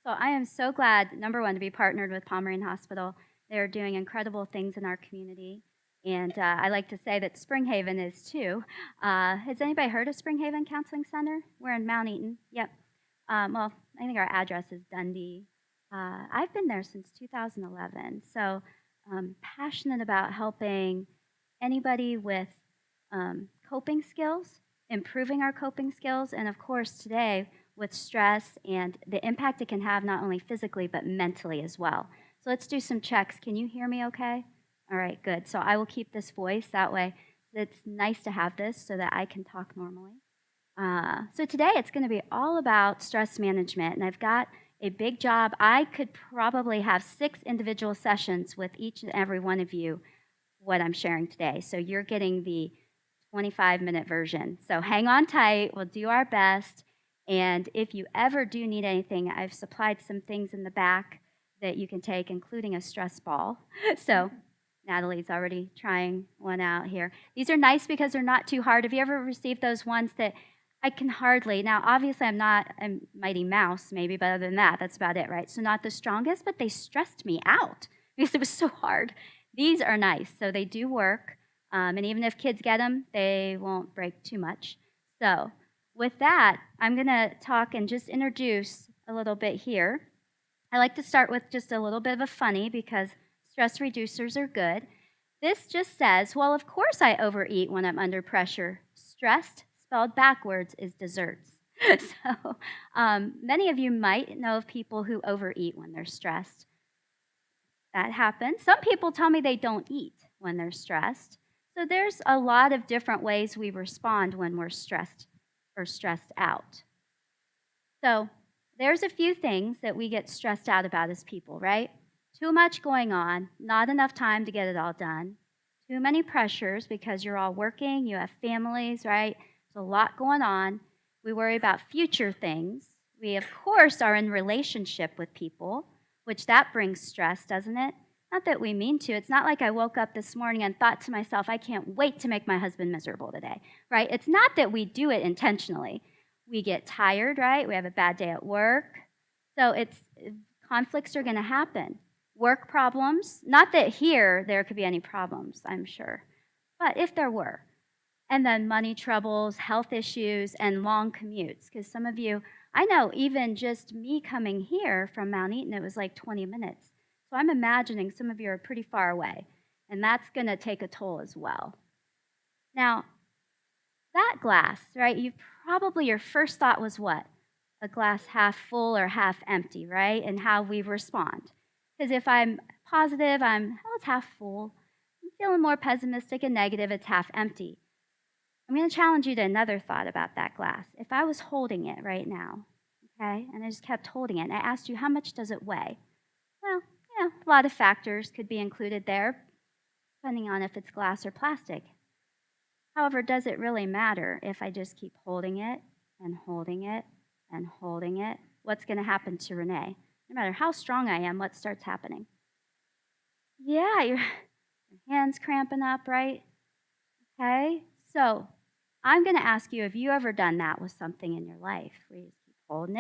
So I am so glad, number one, to be partnered with Pomeranian Hospital. They're doing incredible things in our community. And I like to say that Springhaven is too. Has anybody heard of Springhaven Counseling Center? We're in Mount Eaton. Yep. Well, I think our address is Dundee. I've been there since 2011. So passionate about helping anybody with coping skills, improving our coping skills, and of course, today with stress and the impact it can have not only physically but mentally as well. So let's do some checks. Can you hear me okay? All right, good. So I will keep this voice that way. It's nice to have this so that I can talk normally. So today it's going to be all about stress management, and I've got a big job. I could probably have 6 individual sessions with each and every one of you, what I'm sharing today. So you're getting the 25-minute version. So hang on tight. We'll do our best. And if you ever do need anything, I've supplied some things in the back that you can take, including a stress ball. So Natalie's already trying one out here. These are nice because they're not too hard. Have you ever received those ones that I can hardly? Now, obviously, I'm not a Mighty Mouse, maybe, but other than that, that's about it, right? So not the strongest, but they stressed me out because it was so hard. These are nice, so they do work. And even if kids get them, they won't break too much. So with that, I'm going to talk and just introduce a little bit here. I like to start with just a little bit of a funny because stress reducers are good. This just says, well, of course I overeat when I'm under pressure. Stressed, spelled backwards, is desserts. So many of you might know of people who overeat when they're stressed. That happens. Some people tell me they don't eat when they're stressed. So there's a lot of different ways we respond when we're stressed or stressed out. So there's a few things that we get stressed out about as people, right? Too much going on, not enough time to get it all done, too many pressures because you're all working, you have families, right? There's a lot going on. We worry about future things. We, of course, are in relationship with people, which that brings stress, doesn't it? Not that we mean to. It's not like I woke up this morning and thought to myself, I can't wait to make my husband miserable today, right? It's not that we do it intentionally. We get tired, right? We have a bad day at work. So conflicts are going to happen. Work problems, not that here there could be any problems, I'm sure, but if there were. And then money troubles, health issues, and long commutes. Because some of you, I know even just me coming here from Mount Eaton, it was like 20 minutes. So I'm imagining some of you are pretty far away, and that's going to take a toll as well. Now, that glass, right? Your first thought was what? A glass half full or half empty, right? And how we respond. Because if I'm positive, it's half full. I'm feeling more pessimistic and negative, it's half empty. I'm going to challenge you to another thought about that glass. If I was holding it right now, okay, and I just kept holding it, and I asked you, how much does it weigh? Well, a lot of factors could be included there, depending on if it's glass or plastic. However, does it really matter if I just keep holding it and holding it and holding it? What's going to happen to Renee? No matter how strong I am, what starts happening? Yeah, your hands cramping up, right? Okay, so I'm going to ask you, have you ever done that with something in your life where you just keep holding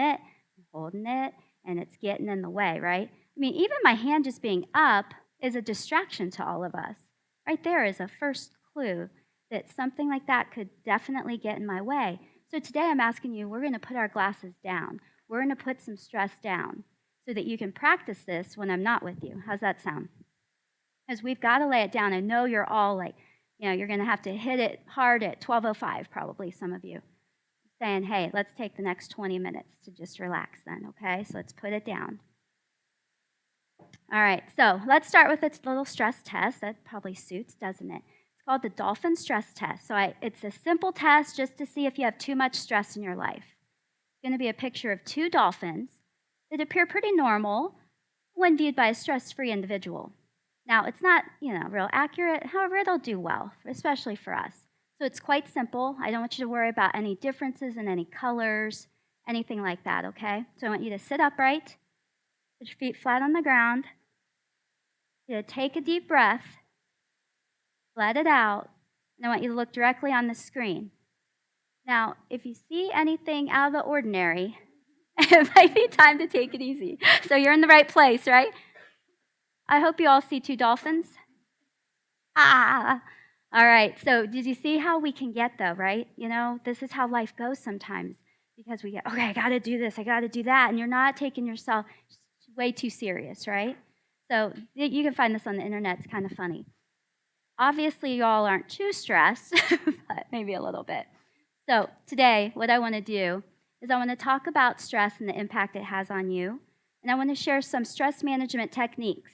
it, and it's getting in the way, right? I mean, even my hand just being up is a distraction to all of us. Right there is a first clue that something like that could definitely get in my way. So today I'm asking you, we're going to put our glasses down. We're going to put some stress down so that you can practice this when I'm not with you. How's that sound? Because we've got to lay it down. I know you're all like, you're going to have to hit it hard at 12:05, probably some of you, saying, hey, let's take the next 20 minutes to just relax then, okay? So let's put it down. All right, so let's start with this little stress test. That probably suits, doesn't it? It's called the Dolphin Stress Test. So it's a simple test just to see if you have too much stress in your life. It's going to be a picture of 2 dolphins that appear pretty normal when viewed by a stress-free individual. Now, it's not, real accurate. However, it'll do well, especially for us. So it's quite simple. I don't want you to worry about any differences in any colors, anything like that, okay? So I want you to sit upright, put your feet flat on the ground. Take a deep breath, let it out, and I want you to look directly on the screen. Now, if you see anything out of the ordinary, It might be time to take it easy. So you're in the right place, right? I hope you all see two dolphins. Ah. All right. So did you see how we can get though, right? You know, this is how life goes sometimes because we get, okay, I got to do this, I got to do that, and you're not taking yourself way too serious, right? So you can find this on the internet. It's kind of funny. Obviously, you all aren't too stressed, but maybe a little bit. So today, what I want to do is I want to talk about stress and the impact it has on you, and I want to share some stress management techniques.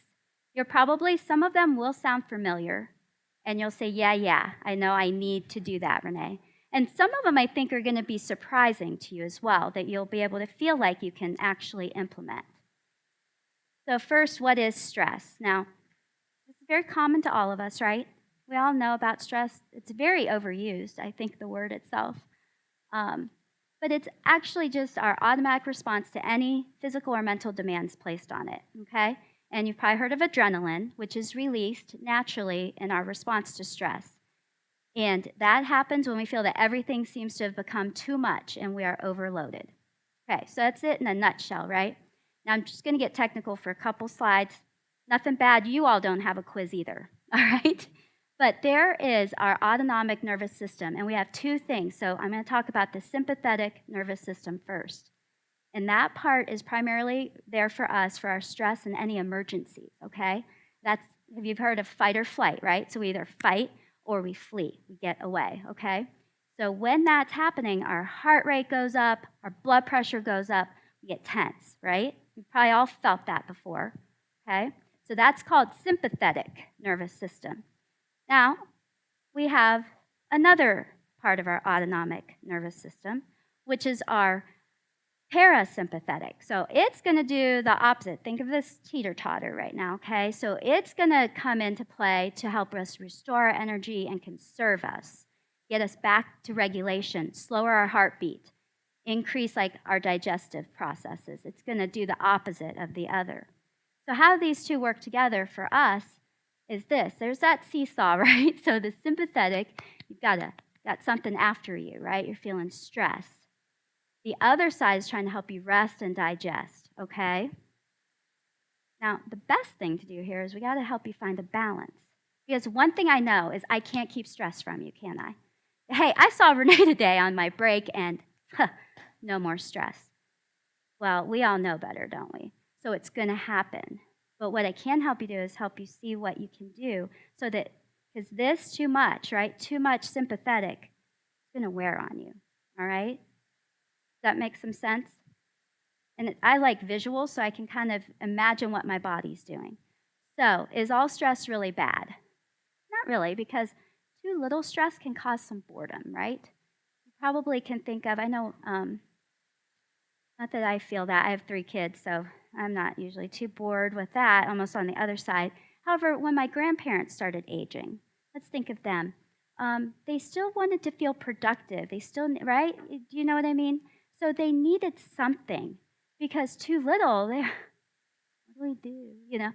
Some of them will sound familiar, and you'll say, yeah, I know I need to do that, Renee. And some of them I think are going to be surprising to you as well, that you'll be able to feel like you can actually implement. So first, what is stress? Now, it's very common to all of us, right? We all know about stress. It's very overused, I think, the word itself. But it's actually just our automatic response to any physical or mental demands placed on it, okay? And you've probably heard of adrenaline, which is released naturally in our response to stress. And that happens when we feel that everything seems to have become too much and we are overloaded. Okay, so that's it in a nutshell, right? Now I'm just going to get technical for a couple slides. Nothing bad. You all don't have a quiz either, all right? But there is our autonomic nervous system, and we have two things. So I'm going to talk about the sympathetic nervous system first. And that part is primarily there for us for our stress and any emergencies, okay? Have you heard of fight or flight, right? So we either fight or we flee, we get away, okay? So when that's happening, our heart rate goes up, our blood pressure goes up, we get tense, right? You've probably all felt that before, okay? So that's called sympathetic nervous system. Now, we have another part of our autonomic nervous system, which is our parasympathetic. So it's going to do the opposite. Think of this teeter-totter right now, okay? So it's going to come into play to help us restore our energy and conserve us, get us back to regulation, slower our heartbeat, increase like our digestive processes. It's going to do the opposite of the other. So how these two work together for us is this. There's that seesaw, right? So the sympathetic, you've got something after you, right? You're feeling stress. The other side is trying to help you rest and digest, okay? Now, the best thing to do here is we got to help you find a balance. Because one thing I know is I can't keep stress from you, can I? Hey, I saw Renee today on my break and no more stress. Well, we all know better, don't we? So it's going to happen. But what I can help you do is help you see what you can do so that, because this too much, right? Too much sympathetic, it's going to wear on you, all right? Does that make some sense? And I like visuals, so I can kind of imagine what my body's doing. So is all stress really bad? Not really, because too little stress can cause some boredom, right? You probably can think of, I know, not that I feel that. I have 3 kids, so I'm not usually too bored with that, almost on the other side. However, when my grandparents started aging, let's think of them. They still wanted to feel productive. They still, right? Do you know what I mean? So they needed something because too little, what do we do? You know?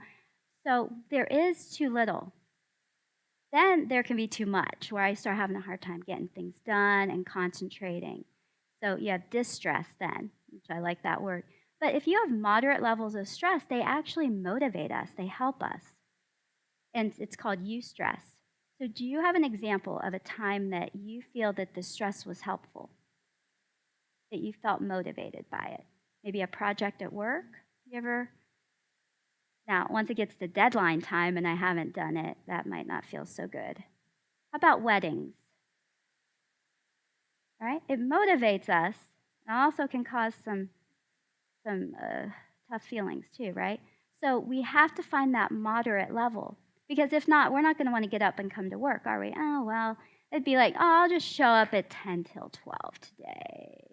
So there is too little. Then there can be too much, where I start having a hard time getting things done and concentrating. So you have distress then, which I like that word. But if you have moderate levels of stress, they actually motivate us, they help us. And it's called eustress. So do you have an example of a time that you feel that the stress was helpful? That you felt motivated by it? Maybe a project at work? You ever? Now, once it gets to deadline time and I haven't done it, that might not feel so good. How about weddings? Right? It motivates us and also can cause some tough feelings too, right? So we have to find that moderate level because if not, we're not going to want to get up and come to work, are we? Oh, well, it'd be like, oh, I'll just show up at 10 till 12 today.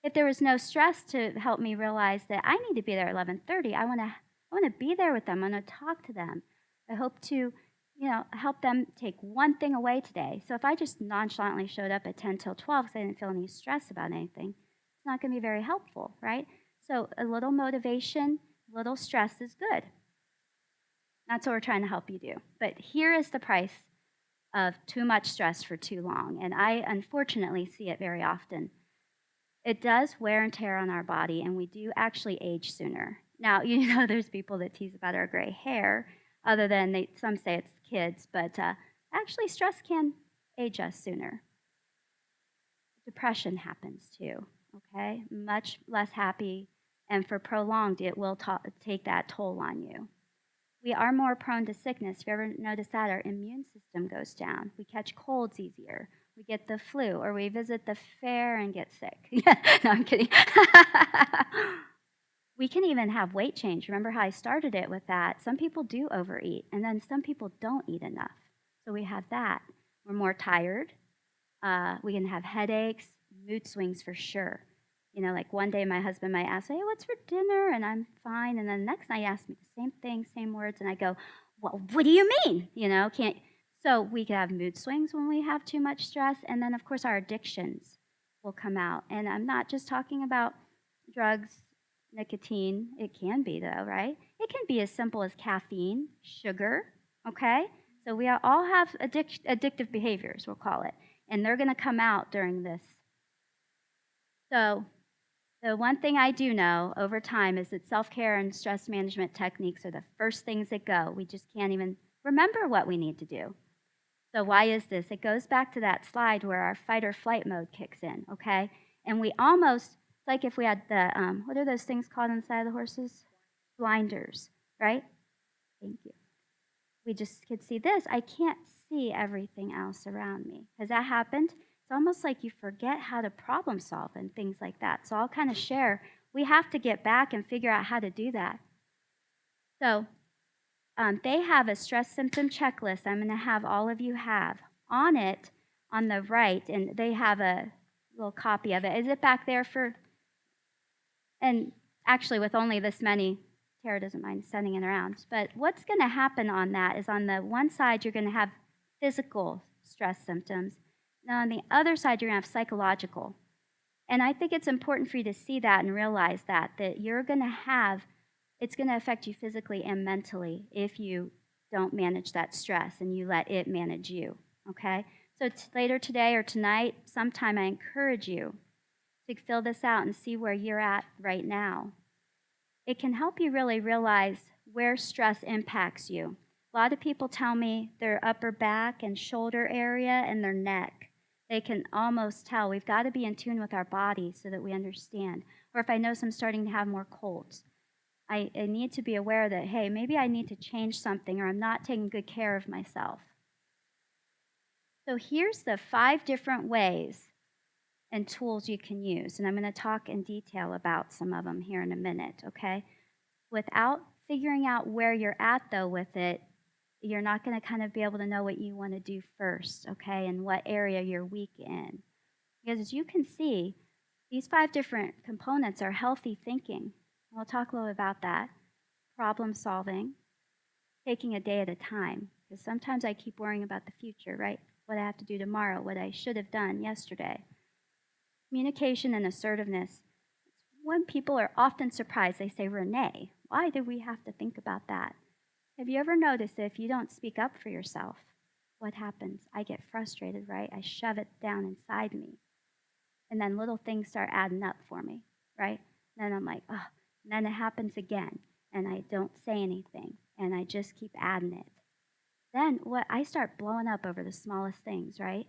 If there was no stress to help me realize that I need to be there at 11:30, I want to be there with them. I want to talk to them. I hope to, help them take one thing away today. So if I just nonchalantly showed up at 10 till 12 because I didn't feel any stress about anything, it's not going to be very helpful, right? So a little motivation, a little stress is good. That's what we're trying to help you do. But here is the price of too much stress for too long. And I unfortunately see it very often. It does wear and tear on our body, and we do actually age sooner. Now, there's people that tease about our gray hair, other than some say it's kids, but actually, stress can age us sooner. Depression happens too, okay? Much less happy, and for prolonged, it will take that toll on you. We are more prone to sickness. If you ever notice that, our immune system goes down. We catch colds easier. We get the flu, or we visit the fair and get sick. No, I'm kidding. We can even have weight change. Remember how I started it with that? Some people do overeat, and then some people don't eat enough. So we have that. We're more tired. We can have headaches, mood swings for sure. Like one day my husband might ask, hey, what's for dinner? And I'm fine. And then the next night he asks me the same thing, same words. And I go, well, what do you mean? Can't. So we can have mood swings when we have too much stress. And then, of course, our addictions will come out. And I'm not just talking about drugs, nicotine. It can be, though, right? It can be as simple as caffeine, sugar, okay? So we all have addictive behaviors, we'll call it. And they're going to come out during this. So the one thing I do know over time is that self-care and stress management techniques are the first things that go. We just can't even remember what we need to do. So why is this? It goes back to that slide where our fight or flight mode kicks in, okay? And we almost, it's like if we had the, what are those things called on the side of the horses? Blinders, right? Thank you. We just could see this. I can't see everything else around me. Has that happened? It's almost like you forget how to problem solve and things like that. So I'll kind of share. We have to get back and figure out how to do that. So they have a stress symptom checklist I'm going to have all of you have. On it, on the right, and they have a little copy of it. Is it back there for? And actually, with only this many, Tara doesn't mind sending it around. But what's going to happen on that is on the one side, you're going to have physical stress symptoms. Now, on the other side, you're going to have psychological. And I think it's important for you to see that and realize that you're going to have, it's going to affect you physically and mentally if you don't manage that stress and you let it manage you, okay? So later today or tonight, sometime I encourage you to fill this out and see where you're at right now. It can help you really realize where stress impacts you. A lot of people tell me their upper back and shoulder area and their neck. They can almost tell. We've got to be in tune with our body so that we understand. Or if I notice I'm starting to have more colds, I need to be aware that, hey, maybe I need to change something or I'm not taking good care of myself. So here's the 5 different ways and tools you can use. And I'm going to talk in detail about some of them here in a minute, okay? Without figuring out where you're at, though, with it, you're not going to kind of be able to know what you want to do first, okay, and what area you're weak in. Because as you can see, these 5 different components are healthy thinking. We'll talk a little about that. Problem solving, taking a day at a time. Because sometimes I keep worrying about the future, right? What I have to do tomorrow, what I should have done yesterday. Communication and assertiveness. When people are often surprised, they say, Renee, why do we have to think about that? Have you ever noticed that if you don't speak up for yourself, what happens? I get frustrated, right? I shove it down inside me. And then little things start adding up for me, right? Then I'm like, oh, and then it happens again. And I don't say anything. And I just keep adding it. Then I start blowing up over the smallest things, right?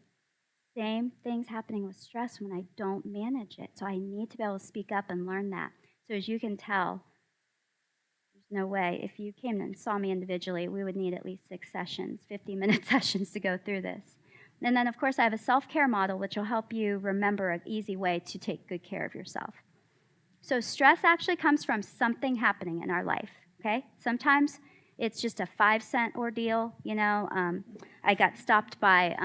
Same things happening with stress when I don't manage it. So I need to be able to speak up and learn that. So as you can tell, there's no way. If you came and saw me individually, we would need at least 6 sessions, 50-minute sessions to go through this. And then, of course, I have a self-care model, which will help you remember an easy way to take good care of yourself. So stress actually comes from something happening in our life, okay? Sometimes it's just a 5-cent ordeal. I got stopped by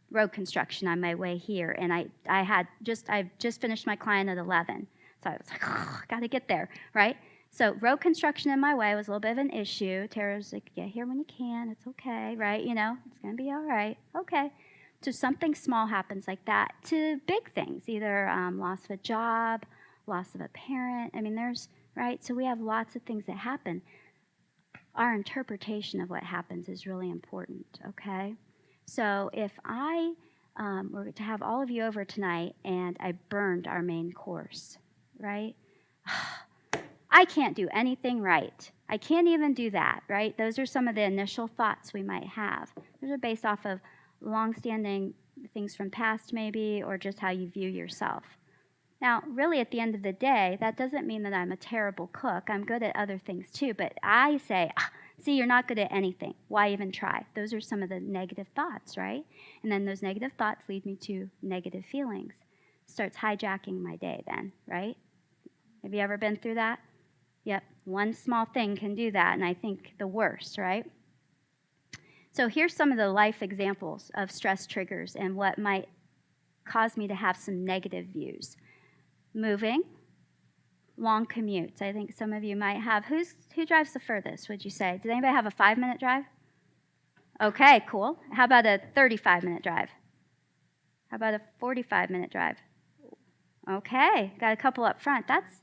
road construction on my way here, and I just finished my client at 11. So I was like, oh, I got to get there, right? So road construction in my way was a little bit of an issue. Tara's like, get here when you can. It's okay, right? It's going to be all right. Okay. So something small happens like that to big things, either loss of a job, loss of a parent. Right? So we have lots of things that happen. Our interpretation of what happens is really important, okay? So if I We're to have all of you over tonight, and I burned our main course, right? I can't do anything right. I can't even do that, right? Those are some of the initial thoughts we might have. Those are based off of longstanding things from past, maybe, or just how you view yourself. Now, really, at the end of the day, that doesn't mean that I'm a terrible cook. I'm good at other things too, but I say, see, you're not good at anything. Why even try? Those are some of the negative thoughts, right? And then those negative thoughts lead me to negative feelings. Starts hijacking my day then, right? Have you ever been through that? Yep, one small thing can do that, and I think the worst, right? So here's some of the life examples of stress triggers and what might cause me to have some negative views. Moving, long commutes. I think some of you might have. Who drives the furthest, would you say? Does anybody have a 5-minute drive? Okay, cool. How about a 35-minute drive? How about a 45-minute drive? Okay, got a couple up front. That's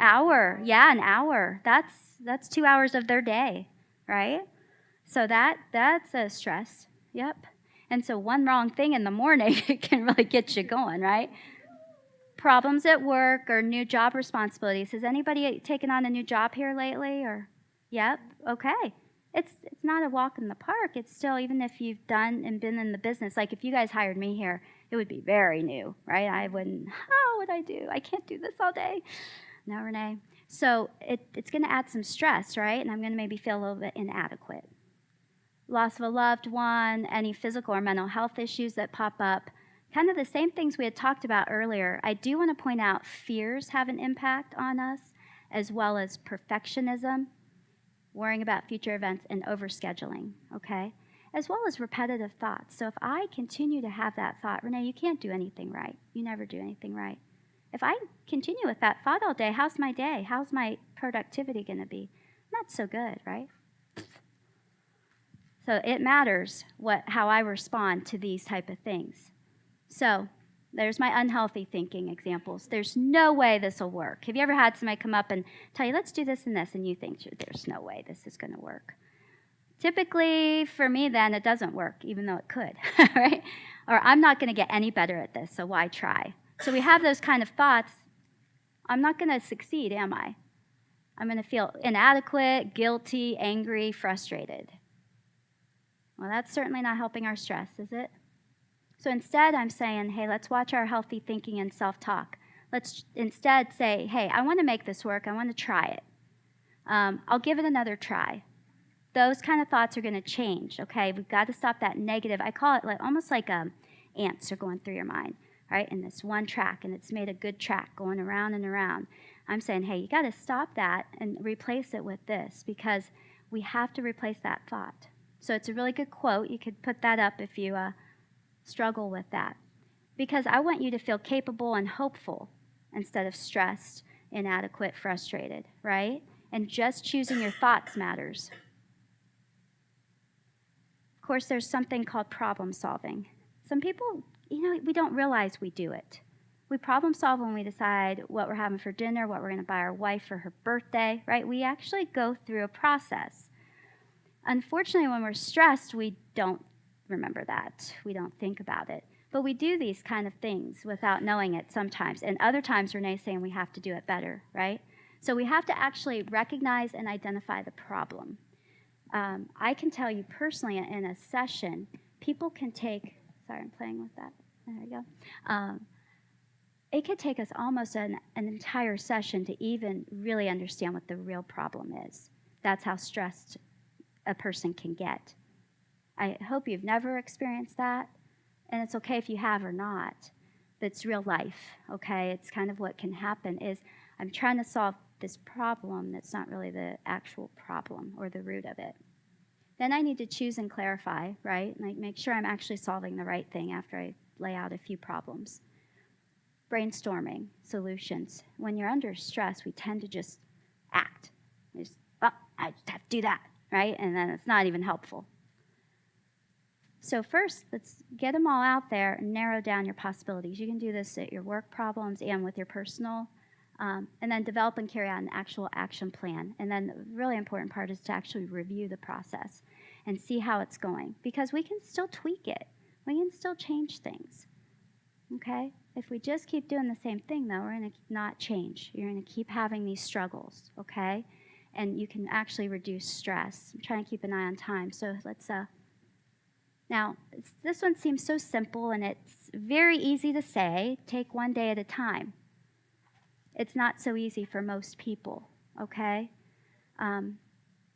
hour. Yeah, an hour. That's 2 hours of their day, right? So that's a stress. Yep. And so one wrong thing in the morning can really get you going, right? Problems at work or new job responsibilities. Has anybody taken on a new job here lately? Or, yep. Okay. It's not a walk in the park. It's still, even if you've done and been in the business, like if you guys hired me here, it would be very new, right? I wouldn't. How would I do? I can't do this all day. No, Renee. So it's going to add some stress, right? And I'm going to maybe feel a little bit inadequate. Loss of a loved one, any physical or mental health issues that pop up, kind of the same things we had talked about earlier. I do want to point out fears have an impact on us, as well as perfectionism, worrying about future events, and overscheduling, okay? As well as repetitive thoughts. So if I continue to have that thought, Renee, you can't do anything right. You never do anything right. If I continue with that thought all day, how's my day? How's my productivity going to be? Not so good, right? So it matters how I respond to these type of things. So there's my unhealthy thinking examples. There's no way this will work. Have you ever had somebody come up and tell you, let's do this and this, and you think, there's no way this is going to work? Typically, for me, then, it doesn't work, even though it could, right? Or I'm not going to get any better at this, so why try? So we have those kind of thoughts. I'm not going to succeed, am I? I'm going to feel inadequate, guilty, angry, frustrated. Well, that's certainly not helping our stress, is it? So instead, I'm saying, hey, let's watch our healthy thinking and self-talk. Let's instead say, hey, I want to make this work. I want to try it. I'll give it another try. Those kind of thoughts are going to change, okay? We've got to stop that negative. I call it almost like ants are going through your mind, right? In this one track, and it's made a good track going around and around. I'm saying, hey, you got to stop that and replace it with this, because we have to replace that thought. So it's a really good quote. You could put that up if you struggle with that. Because I want you to feel capable and hopeful instead of stressed, inadequate, frustrated, right? And just choosing your thoughts matters. Of course, there's something called problem solving. Some people, we don't realize we do it. We problem solve when we decide what we're having for dinner, what we're going to buy our wife for her birthday, right? We actually go through a process. Unfortunately, when we're stressed, we don't remember that. We don't think about it. But we do these kind of things without knowing it sometimes. And other times, Renee's saying we have to do it better, right? So we have to actually recognize and identify the problem. I can tell you personally, in a session, people can take, sorry, I'm playing with that. There we go. It could take us almost an entire session to even really understand what the real problem is. That's how stressed a person can get. I hope you've never experienced that, and it's okay if you have or not. But it's real life, okay? It's kind of what can happen is I'm trying to solve this problem that's not really the actual problem or the root of it. Then I need to choose and clarify, right? Like make sure I'm actually solving the right thing after I lay out a few problems. Brainstorming solutions. When you're under stress, we tend to just act. I just have to do that, right? And then it's not even helpful. So first, let's get them all out there and narrow down your possibilities. You can do this at your work problems and with your personal, and then develop and carry out an actual action plan. And then the really important part is to actually review the process and see how it's going, because we can still tweak it. We can still change things, okay? If we just keep doing the same thing, though, we're going to not change. You're going to keep having these struggles, okay? And you can actually reduce stress. I'm trying to keep an eye on time, so let's, now, this one seems so simple, and it's very easy to say, take one day at a time. It's not so easy for most people, okay?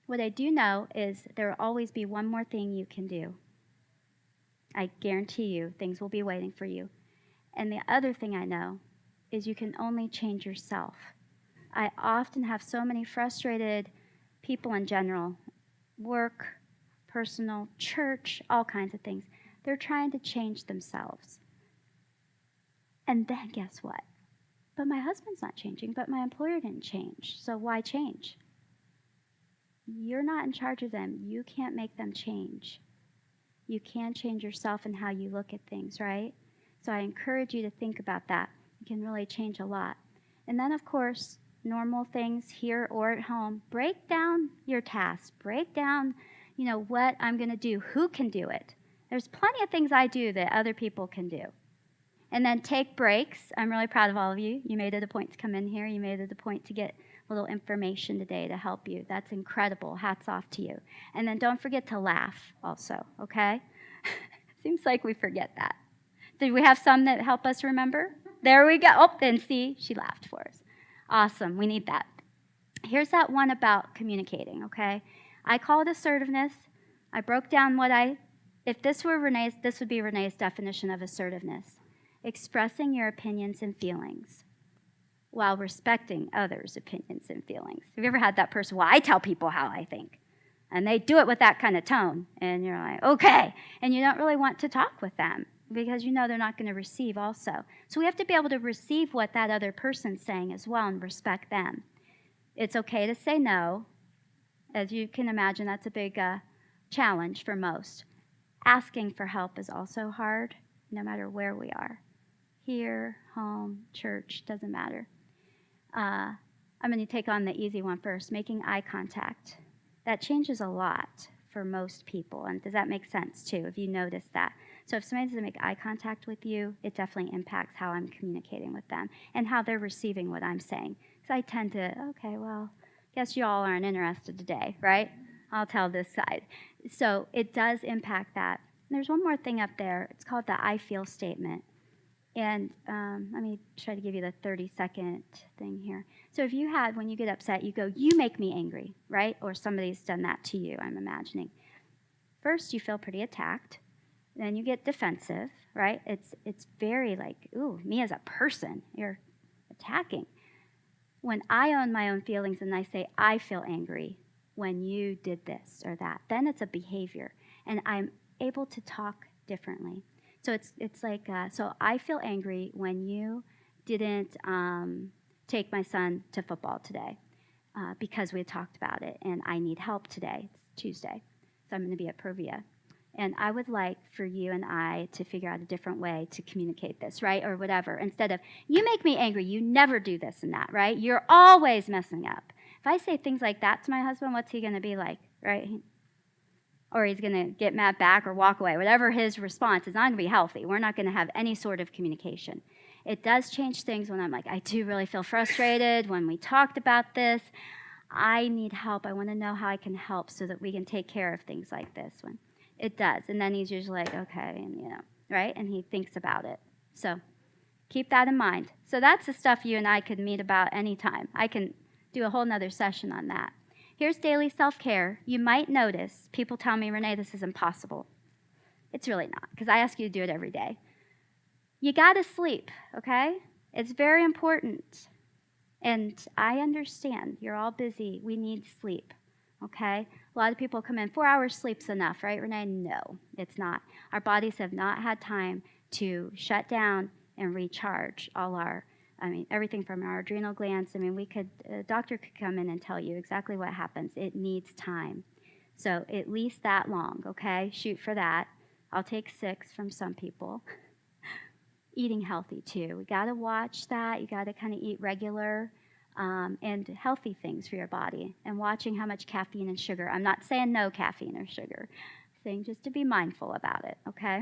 What I do know is there will always be one more thing you can do. I guarantee you things will be waiting for you. And the other thing I know is you can only change yourself. I often have so many frustrated people in general, work, personal, church, all kinds of things. They're trying to change themselves. And then guess what? But my husband's not changing, but my employer didn't change. So why change? You're not in charge of them. You can't make them change. You can change yourself and how you look at things, right? So I encourage you to think about that. It can really change a lot. And then, of course, normal things here or at home. Break down your tasks. Break down, what I'm going to do. Who can do it? There's plenty of things I do that other people can do. And then take breaks. I'm really proud of all of you. You made it a point to come in here. You made it a point to get a little information today to help you. That's incredible. Hats off to you. And then don't forget to laugh also, okay? Seems like we forget that. Did we have some that help us remember? There we go. Oh, and see, she laughed for us. Awesome. We need that. Here's that one about communicating, okay? I call it assertiveness. I broke down if this were Renee's, this would be Renee's definition of assertiveness. Expressing your opinions and feelings while respecting others' opinions and feelings. Have you ever had that person, well, I tell people how I think, and they do it with that kind of tone, and you're like, okay, and you don't really want to talk with them because you know they're not going to receive also. So we have to be able to receive what that other person's saying as well and respect them. It's okay to say no. As you can imagine, that's a big challenge for most. Asking for help is also hard, no matter where we are. Here, home, church, doesn't matter. I'm going to take on the easy one first, making eye contact. That changes a lot for most people, and does that make sense too, if you notice that? So if somebody doesn't make eye contact with you, it definitely impacts how I'm communicating with them and how they're receiving what I'm saying. Because I tend to, okay, well, guess you all aren't interested today, right? I'll tell this side. So it does impact that. And there's one more thing up there. It's called the I feel statement. And let me try to give you the 30-second thing here. So if when you get upset, you go, you make me angry, right? Or somebody's done that to you, I'm imagining. First, you feel pretty attacked. Then you get defensive, right? It's very like, ooh, me as a person, you're attacking. When I own my own feelings and I say, I feel angry when you did this or that, then it's a behavior. And I'm able to talk differently. So it's like, so I feel angry when you didn't take my son to football today because we had talked about it, and I need help today. It's Tuesday, so I'm going to be at Provia. And I would like for you and I to figure out a different way to communicate this, right, or whatever. Instead of, you make me angry, you never do this and that, right? You're always messing up. If I say things like that to my husband, what's he going to be like, right? Or he's going to get mad back or walk away. Whatever his response is not going to be healthy. We're not going to have any sort of communication. It does change things when I'm like, I do really feel frustrated when we talked about this. I need help. I want to know how I can help so that we can take care of things like this one. It does. And then he's usually like, okay, and right? And he thinks about it. So keep that in mind. So that's the stuff you and I could meet about anytime. I can do a whole nother session on that. Here's daily self-care. You might notice people tell me, Renee, this is impossible. It's really not, because I ask you to do it every day. You got to sleep, okay? It's very important. And I understand. You're all busy. We need sleep, okay? A lot of people come in, 4 hours sleep's enough, right, Renee? No, it's not. Our bodies have not had time to shut down and recharge everything from our adrenal glands. A doctor could come in and tell you exactly what happens. It needs time. So at least that long, okay? Shoot for that. I'll take 6 from some people. Eating healthy, too. We got to watch that. You got to kind of eat regular and healthy things for your body. And watching how much caffeine and sugar. I'm not saying no caffeine or sugar. I'm saying just to be mindful about it, okay?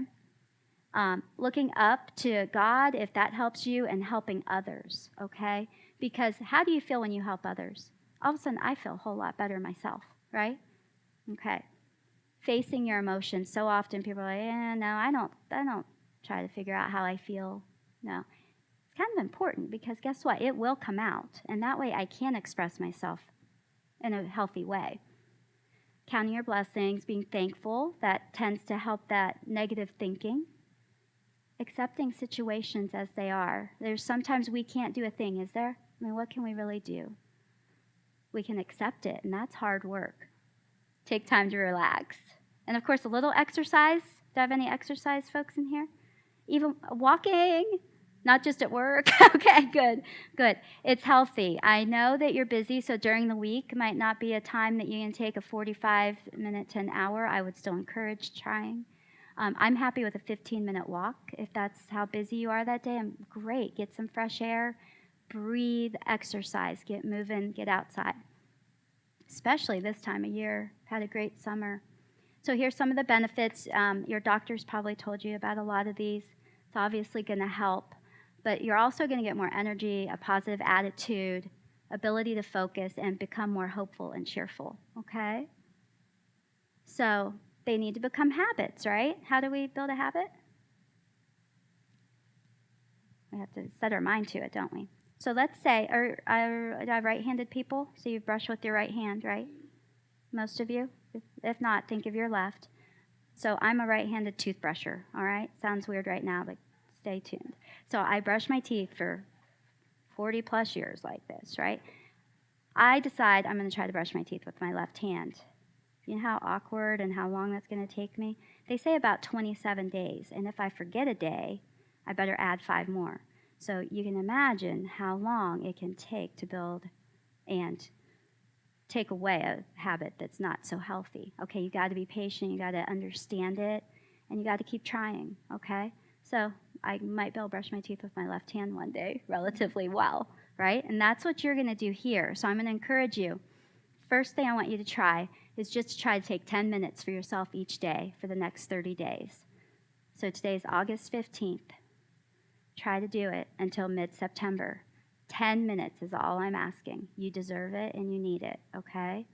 Looking up to God, if that helps you, and helping others, okay? Because how do you feel when you help others? All of a sudden, I feel a whole lot better myself, right? Okay. Facing your emotions. So often people are like, no, I don't try to figure out how I feel. No. It's kind of important because guess what? It will come out. And that way I can express myself in a healthy way. Counting your blessings, being thankful, that tends to help that negative thinking. Accepting situations as they are. There's sometimes we can't do a thing, is there? I mean, what can we really do? We can accept it, and that's hard work. Take time to relax. And of course, a little exercise. Do I have any exercise folks in here? Even walking, not just at work. Okay, good. It's healthy. I know that you're busy, so during the week might not be a time that you can take a 45-minute to an hour. I would still encourage trying. I'm happy with a 15-minute walk. If that's how busy you are that day, I'm great. Get some fresh air, breathe, exercise, get moving, get outside. Especially this time of year. Had a great summer. So here's some of the benefits. Your doctor's probably told you about a lot of these. It's obviously going to help. But you're also going to get more energy, a positive attitude, ability to focus, and become more hopeful and cheerful. Okay? So they need to become habits, right? How do we build a habit? We have to set our mind to it, don't we? So let's say, are right-handed people? So you brush with your right hand, right? Most of you? If not, think of your left. So I'm a right-handed toothbrusher, all right? Sounds weird right now, but stay tuned. So I brush my teeth for 40 plus years like this, right? I decide I'm going to try to brush my teeth with my left hand. You know how awkward and how long that's going to take me? They say about 27 days, and if I forget a day, I better add 5 more. So you can imagine how long it can take to build and take away a habit that's not so healthy. Okay, you got to be patient, you got to understand it, and you got to keep trying, okay? So I might be able to brush my teeth with my left hand one day relatively well, right? And that's what you're going to do here. So I'm going to encourage you. First thing I want you to try is just to try to take 10 minutes for yourself each day for the next 30 days. So today's August 15th. Try to do it until mid-September. 10 minutes is all I'm asking. You deserve it and you need it, okay?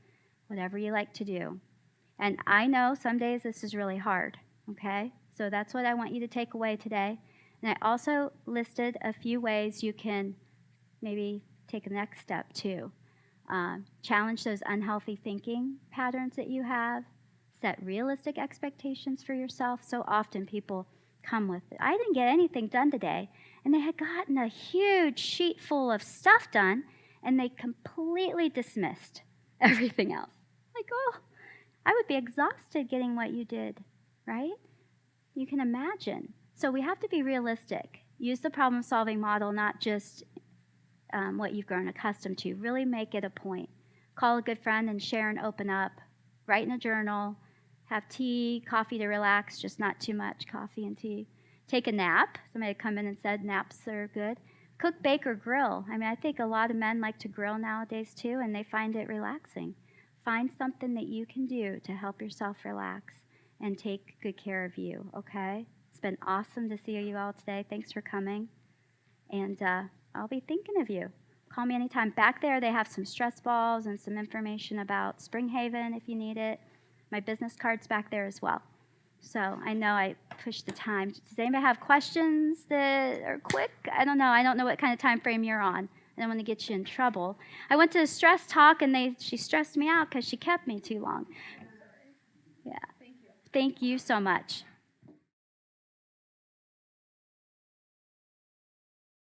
Whatever you like to do. And I know some days this is really hard, okay? So that's what I want you to take away today. And I also listed a few ways you can maybe take the next step too. Challenge those unhealthy thinking patterns that you have. Set realistic expectations for yourself. So often people come with it. I didn't get anything done today. And they had gotten a huge sheet full of stuff done, and they completely dismissed everything else. Like, oh, I would be exhausted getting what you did, right? You can imagine. So we have to be realistic. Use the problem-solving model, not just what you've grown accustomed to. Really make it a point. Call a good friend and share and open up. Write in a journal. Have tea, coffee to relax, just not too much coffee and tea. Take a nap. Somebody had come in and said naps are good. Cook, bake, or grill. I mean, I think a lot of men like to grill nowadays too, and they find it relaxing. Find something that you can do to help yourself relax and take good care of you, okay? It's been awesome to see you all today. Thanks for coming. And I'll be thinking of you. Call me anytime. Back there, they have some stress balls and some information about Spring Haven if you need it. My business card's back there as well. So I know I pushed the time. Does anybody have questions that are quick? I don't know. I don't know what kind of time frame you're on. I don't want to get you in trouble. I went to a stress talk, and she stressed me out because she kept me too long. Yeah. Thank you so much.